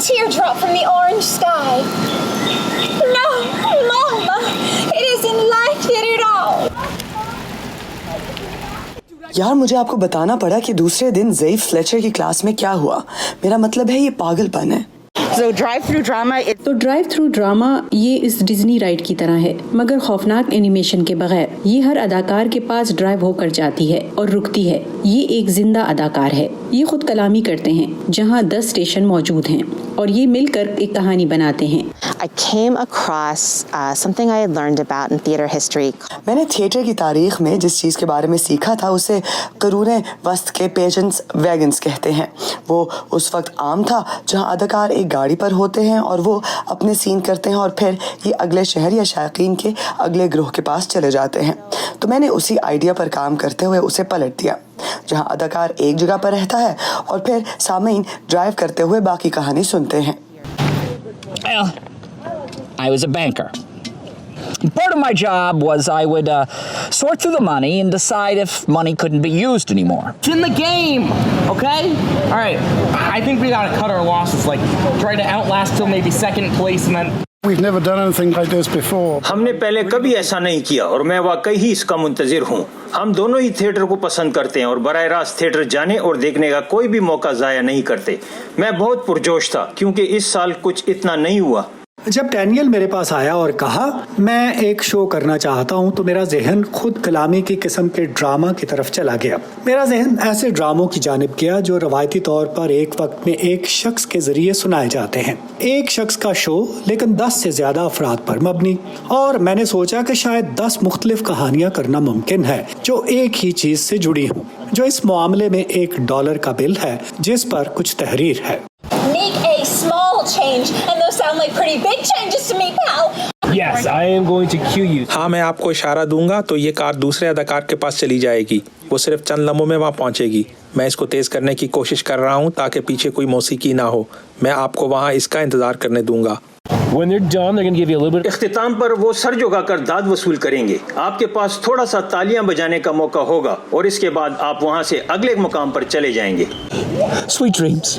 teardrop from the orange sky. No, Mama, it isn't like it at all. यार मुझे आपको बताना पड़ा कि दूसरे दिन ज़ेफ फ्लेचर की क्लास में क्या हुआ। मेरा मतलब है ये पागलपन है। So drive-through drama. तो ड्राइव-थ्रू ड्रामा ये इस डिज्नी राइड की तरह है, मगर खौफनाक एनिमेशन के बगैर। ये हर अदाकार के पास ड्राइव होकर जाती है और रुकती है। ये एक जिंदा अदाकार है। ये खुद कलामी करते हैं जहाँ 10 स्टेशन मौजूद हैं और ये मिलकर एक कहानी बनाते हैं। I came across something I had learned about in theater history. मैंने थिएटर की तारीख में जिस चीज़ के बारे में सीखा था उसे करूने वस्त के पेजेंट्स वैगन्स कहते हैं। वो उस वक्त आम था जहाँ अदाकार एक गाड़ी पर होते हैं और वो अपने सीन करते हैं और फिर ये अगले शहर या शायकीन के अगले ग्रोह के पास चले जाते हैं। तो मैंने उसी आइडिया पर काम करते हुए उसे पलट दिया, जहाँ अदाकार एक जगह पर रहता है और फिर सामीन ड्राइव करते हुए बाकी कहानी सुनते हैं। Well, I was a banker. Part of my job was I would sort through the money and decide if money couldn't be used anymore. It's in the game, okay? All right, I think we gotta cut our losses, like try to outlast till maybe second place and then... We've never done anything like this before. हमने पहले कभी ऐसा नहीं किया और मैं वाकई ही इसका मुंतजिर हूँ। हम दोनों ही थिएटर को पसंद करते हैं और बराह रास्त थिएटर जाने और देखने का कोई भी मौका ज़ाया नहीं करते। मैं बहुत पुरजोश था क्योंकि इस साल कुछ इतना नहीं हुआ। जब डैनियल मेरे पास आया और कहा मैं एक शो करना चाहता हूं, तो मेरा जहन खुद कलामी की किस्म के ड्रामा की तरफ चला गया। मेरा जहन ऐसे ड्रामों की जानिब गया जो रवायती तौर पर एक वक्त में एक शख्स के जरिए सुनाए जाते हैं। एक शख्स का शो लेकिन 10 से ज्यादा अफराद पर मबनी। और मैंने सोचा कि शायद 10 मुख्तलिफ कहानियां करना मुमकिन है जो एक ही चीज से जुड़ी हों, जो इस मामले में $1 का बिल है जिस पर कुछ तहरीर है। Make a small change, and those sound like pretty big changes to me, pal. Yes, I am going to cue you. हाँ, मैं आपको इशारा दूंगा तो ये कार दूसरे अदाकार के पास चली जाएगी। वो सिर्फ चंद लम्हों में वहाँ पहुँचेगी। मैं इसको तेज करने की कोशिश कर रहा हूँ ताकि पीछे कोई मौसीकी ना हो। मैं आपको वहाँ इसका इंतजार करने दूंगा। When they're done, they're going to give you a little bit. इख्तिताम पर वो सर झुकाकर दाद वसूल करेंगे। आपके पास थोड़ा सा तालियां बजाने का मौका होगा और इसके बाद आप वहाँ से अगले मुकाम पर चले जाएंगे। Sweet dreams.